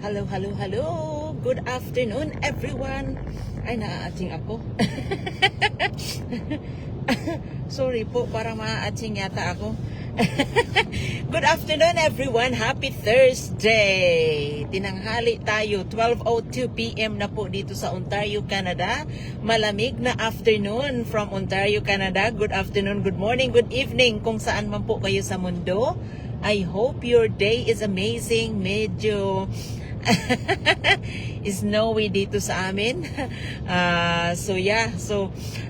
Hello, hello, hello. Good afternoon, everyone. Ay, naaatsing ako. Sorry po, parang maaatsing yata ako. Good afternoon, everyone. Happy Thursday. Tinanghali tayo. 12:02 p.m. na po dito sa Ontario, Canada. Malamig na afternoon from Ontario, Canada. Good afternoon, good morning, good evening kung saan man po kayo sa mundo. I hope your day is amazing. Medyo snowy dito sa amin.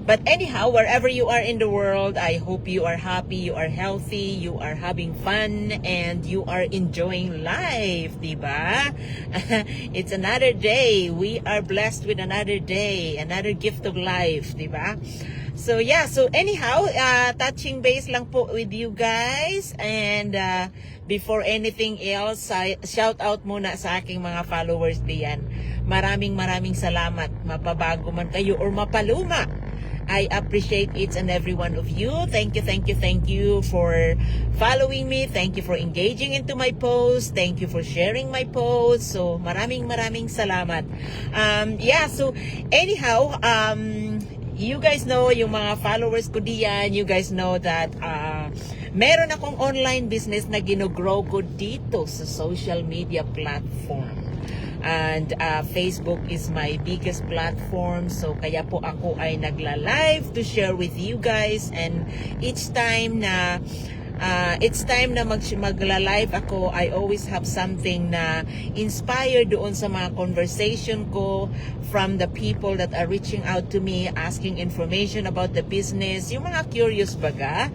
But anyhow, wherever you are in the world, I hope you are happy, you are healthy, you are having fun, and you are enjoying life, diba? It's another day. We are blessed with another day, another gift of life, diba? So anyhow, touching base lang po with you guys, and before anything else, shout out muna sa aking mga followers diyan. Maraming salamat, mapabago man kayo or mapaluma. I appreciate each and every one of you. Thank you for following me. Thank you for engaging into my posts. Thank you for sharing my posts. So maraming salamat. So anyhow, you guys know, yung mga followers ko diyan, you guys know that meron akong online business na gino-grow ko dito sa social media platform. And Facebook is my biggest platform. So kaya po ako ay nagla-live to share with you guys. And each time na magla-live ako, I always have something na inspired doon sa mga conversation ko from the people that are reaching out to me, asking information about the business. Yung mga curious baga.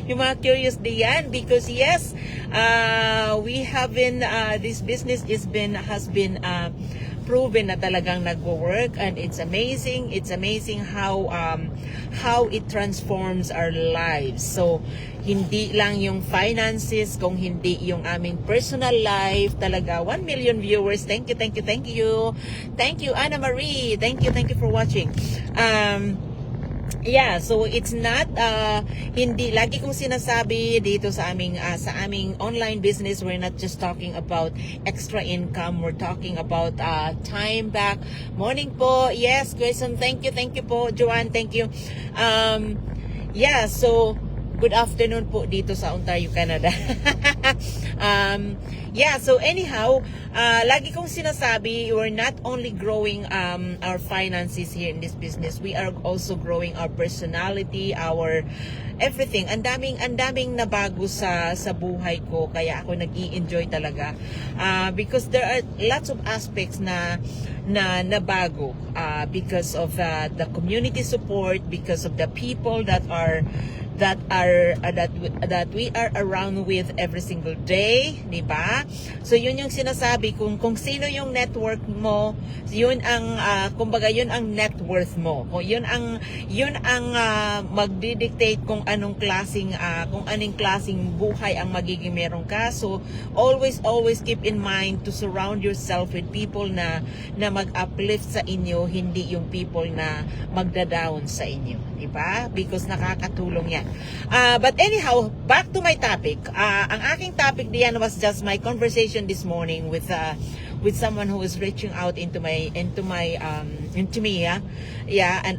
Yung mga curious diyan, because yes, we have been, this business has been proven na talagang nagwo-work, and it's amazing how it transforms our lives. So hindi lang yung finances, kung hindi yung aming personal life. Talaga 1 million viewers. Thank you Anna Marie. Thank you for watching. So it's not hindi lagi kong sinasabi dito sa aming online business, we're not just talking about extra income, we're talking about time back. Morning po. Yes, Grayson, thank you po. Joanne, thank you. So good afternoon po dito sa Ontario, Canada. So anyhow, lagi kong sinasabi, we're not only growing our finances here in this business, we are also growing our personality, our everything. Ang daming nabago sa buhay ko, kaya ako nag-i-enjoy talaga. Because there are lots of aspects na nabago because of the community support, because of the people that we are around with every single day, di ba? So yun yung sinasabi, kung sino yung network mo, yun ang kumbaga yun ang net worth mo. Kung yun ang magdidictate kung anong klaseng buhay ang magiging meron ka. So always keep in mind to surround yourself with people na mag-uplift sa inyo, hindi yung people na magda-down sa inyo, di ba? Because nakakatulong yan. But anyhow, back to my topic. Ang aking topic diyan was just my conversation this morning with someone who is reaching out into me, and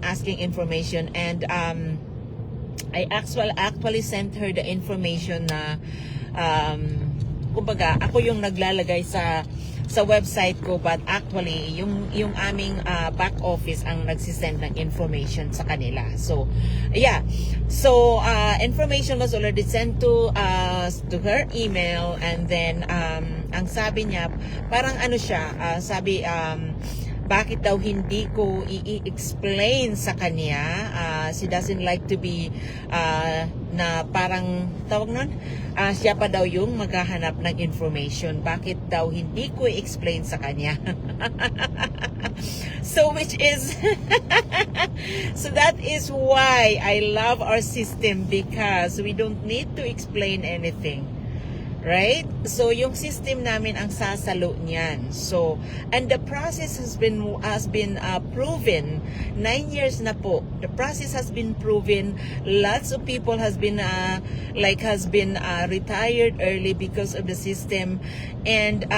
asking information. And I actually sent her the information na kumbaga ako yung naglalagay sa website ko, but actually yung aming back office ang nagsisend ng information sa kanila. So information was already sent to her email, and then ang sabi niya, parang ano siya, bakit daw hindi ko i-explain sa kanya. She doesn't like to be na parang tawag nun, siya pa daw yung maghahanap ng information. Bakit daw hindi ko i-explain sa kanya? So that is why I love our system, because we don't need to explain anything. Right? So yung system namin ang sasalo niyan. So and the process has been proven. 9 years na po. The process has been proven. Lots of people has been retired early because of the system, and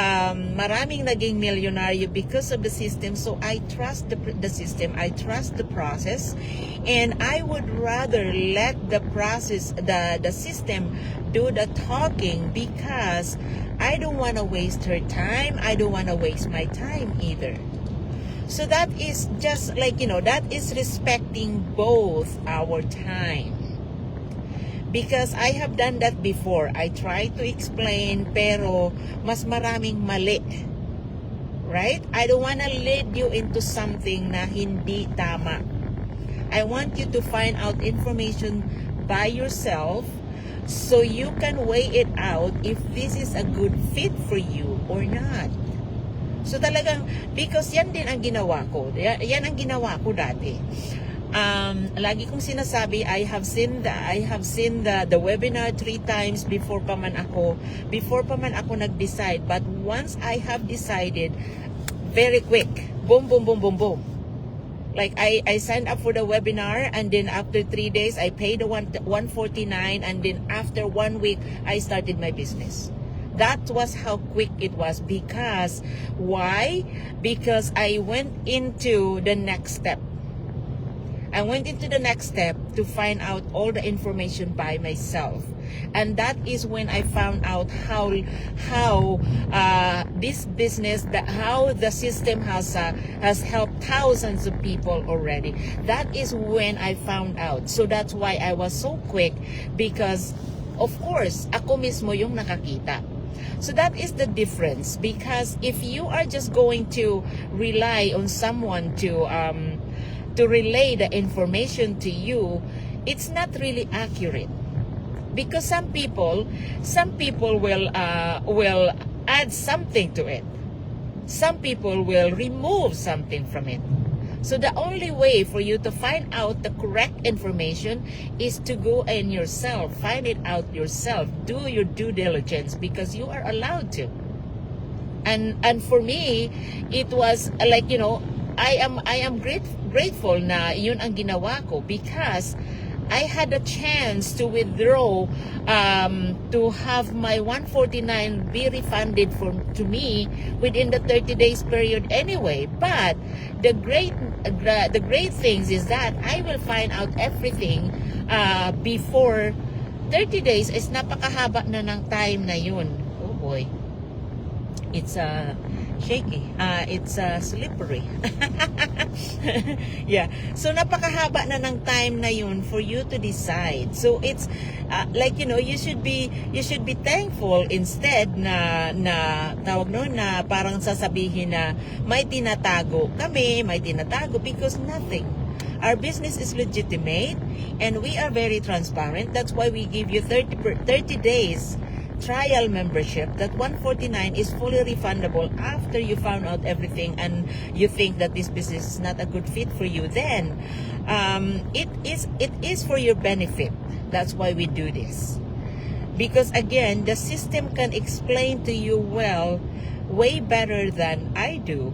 maraming naging milyonaryo because of the system. So I trust the system. I trust the process, and I would rather let the process, the system do the talking, because I don't want to waste her time. I don't want to waste my time either. So that is just that is respecting both our time. Because I have done that before. I try to explain, pero mas maraming mali. Right? I don't want to lead you into something na hindi tama. I want you to find out information by yourself, so you can weigh it out if this is a good fit for you or not. So talagang, because yan din ang ginawa ko. Yan ang ginawa ko dati. Lagi kong sinasabi, I have seen the webinar 3 times before pa man ako nag-decide. But once I have decided, very quick, boom, boom, boom, boom, boom. Like I signed up for the webinar, and then after 3 days I paid the $149, and then after 1 week I started my business. That was how quick it was. Because why? Because I went into the next step. I went into the next step to find out all the information by myself. And that is when I found out how this business, how the system has helped thousands of people already. That is when I found out. So that's why I was so quick, because of course ako mismo yung nakakita. So that is the difference. Because if you are just going to rely on someone to relay the information to you, it's not really accurate. Because some people will add something to it. Some people will remove something from it. So the only way for you to find out the correct information is to go and yourself find it out yourself. Do your due diligence, because you are allowed to. And for me, it was I am grateful na yun ang ginawa ko, because I had a chance to withdraw, to have my $149 be refunded to me within the 30 days period anyway. But the great things is that I will find out everything before 30 days. Is napakahaba na ng time na yun. Oh boy. It's shaky. It's slippery. Yeah. So napakahaba na ng time na yun for you to decide. So it's you should be thankful, instead na tawag no, na parang sasabihin na may tinatago kami, because nothing. Our business is legitimate, and we are very transparent. That's why we give you 30 days trial membership. That $149 is fully refundable after you found out everything and you think that this business is not a good fit for you. Then it is for your benefit. That's why we do this, because again, the system can explain to you well, way better than I do,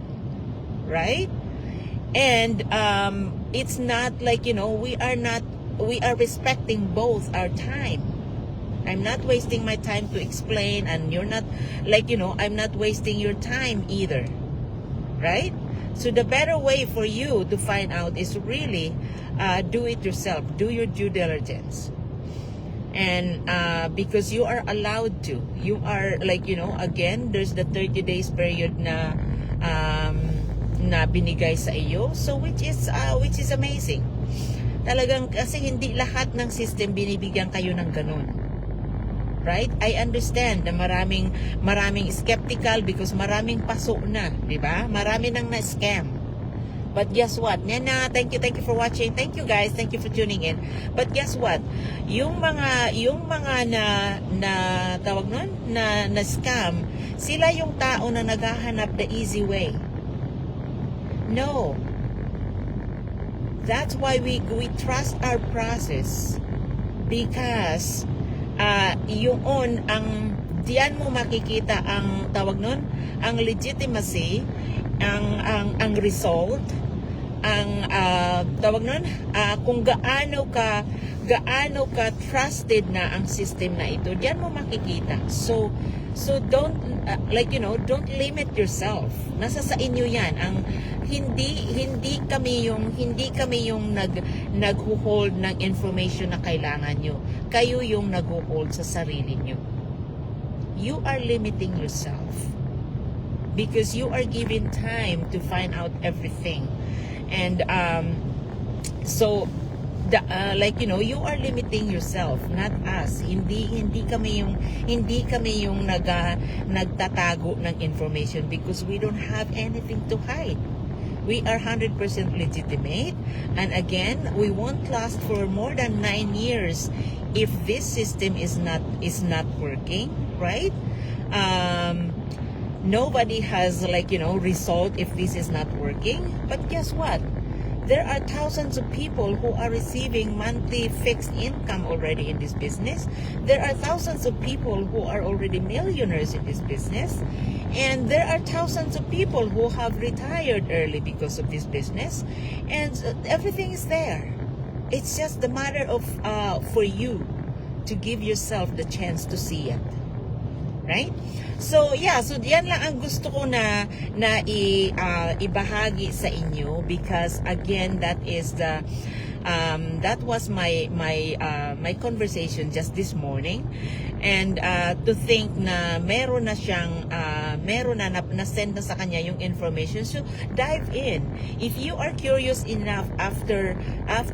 right? And it's not we are respecting both our time. I'm not wasting my time to explain, and you're not I'm not wasting your time either, right? So the better way for you to find out is really do it yourself. Do your due diligence. And because you are allowed to. You are again, there's the 30 days period na binigay sa iyo, so which is amazing. Talagang kasi hindi lahat ng system binibigyan kayo ng ganun. Right? I understand na maraming skeptical because maraming paso na, di ba? Marami nang na-scam. But guess what? Nana, thank you for watching. Thank you guys, thank you for tuning in. But guess what? Yung mga na tawag nun, na scam, sila yung tao na naghahanap the easy way. No. That's why we trust our process, because yun ang diyan mo makikita ang tawag nun, ang legitimacy, ang result, ang tawag nun, kung gaano ka trusted na ang system na ito. Diyan mo makikita. So don't don't limit yourself. Nasa sa inyo 'yan. Ang hindi kami yung nagho-hold ng information na kailangan nyo. Kayo yung nagho-hold sa sarili nyo. You are limiting yourself because you are given time to find out everything. And you are limiting yourself, not us. Hindi kami yung nagtatago ng information because we don't have anything to hide. We are 100% legitimate, and again, we won't last for more than 9 years if this system is not working, right? Nobody has result if this is not working. But guess what? There are thousands of people who are receiving monthly fixed income already in this business. There are thousands of people who are already millionaires in this business. And there are thousands of people who have retired early because of this business. And everything is there. It's just the matter of for you to give yourself the chance to see it. Right? So diyan lang ang gusto ko na ibahagi sa inyo, because again, that was my conversation just this morning. And to think na meron na send na sa kanya yung information, so dive in. If you are curious enough after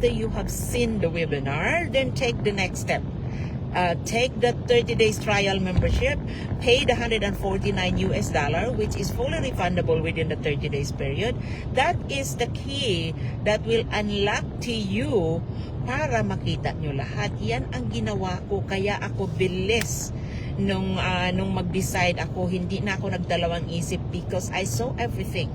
you have seen the webinar, then take the next step. Take the 30 days trial membership, pay the $149, which is fully refundable within the 30 days period. That is the key that will unlock to you para makita nyo lahat. Yan ang ginawa ko, kaya ako bilis nung mag-decide ako. Hindi na ako nagdalawang isip because I saw everything.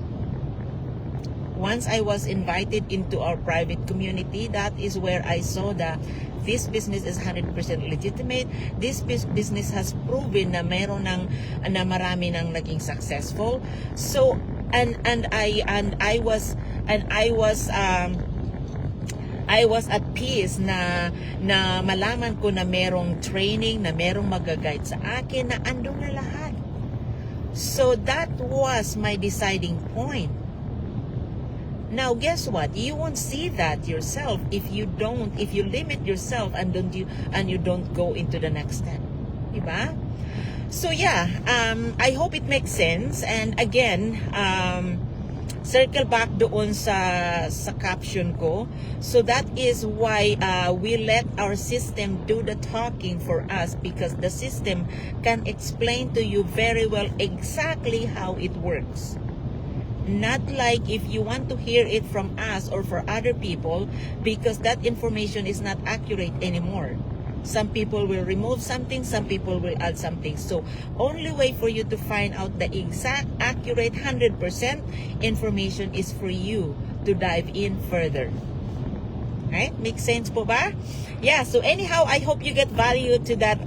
Once I was invited into our private community, that is where I saw that this business is 100% legitimate. This business has proven na na marami nang naging successful. So I was at peace na malaman ko na merong training, na merong mag-guide sa akin, na andun na lahat. So that was my deciding point. Now, guess what? You won't see that yourself if you limit yourself and you don't go into the next step. Diba? So I hope it makes sense. And again, circle back doon sa caption ko. So that is why we let our system do the talking for us, because the system can explain to you very well exactly how it works. Not like if you want to hear it from us or for other people, because that information is not accurate anymore. Some people will remove something, some people will add something. So only way for you to find out the exact, accurate, 100% information is for you to dive in further. Right? Make sense po ba? So anyhow, I hope you get value to that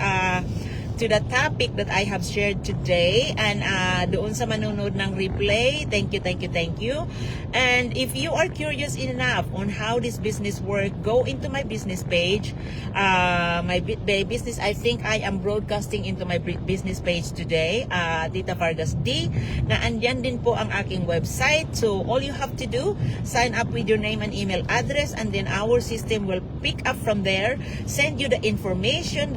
to the topic that I have shared today. And doon sa manonood ng replay, thank you. And if you are curious enough on how this business works, go into my business page. My business, I think I am broadcasting into my business page today, Tita Vargas D, na andyan din po ang aking website. So all you have to do, sign up with your name and email address, and then our system will pick up from there, send you the information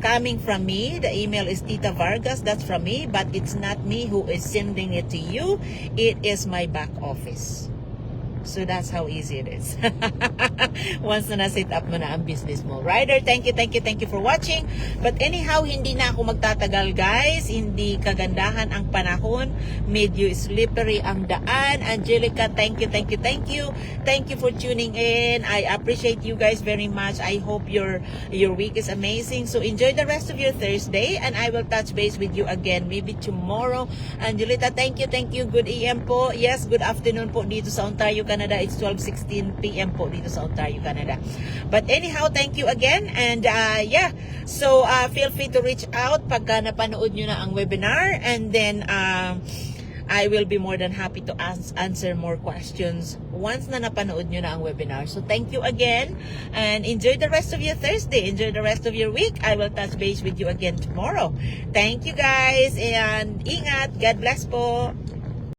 coming from me. The email is Tita Vargas, that's from me, but it's not me who is sending it to you. It is my back office. So that's how easy it is. Once na na-set up mo na ang business mo. Rider, thank you for watching. But anyhow, hindi na ako magtatagal, guys. Hindi kagandahan ang panahon. Medyo slippery ang daan. Angelica, thank you. Thank you for tuning in. I appreciate you guys very much. I hope your week is amazing. So enjoy the rest of your Thursday, and I will touch base with you again maybe tomorrow. Angelita, thank you. Good AM po. Yes, good afternoon po dito sa Ontario, Canada. Canada, it's 12:16 p.m. po dito sa Ontario, Canada. But anyhow, thank you again. And yeah, so feel free to reach out pagka napanood nyo na ang webinar. And then, I will be more than happy to answer more questions once na napanood nyo na ang webinar. So thank you again and enjoy the rest of your Thursday. Enjoy the rest of your week. I will touch base with you again tomorrow. Thank you guys and ingat. God bless po.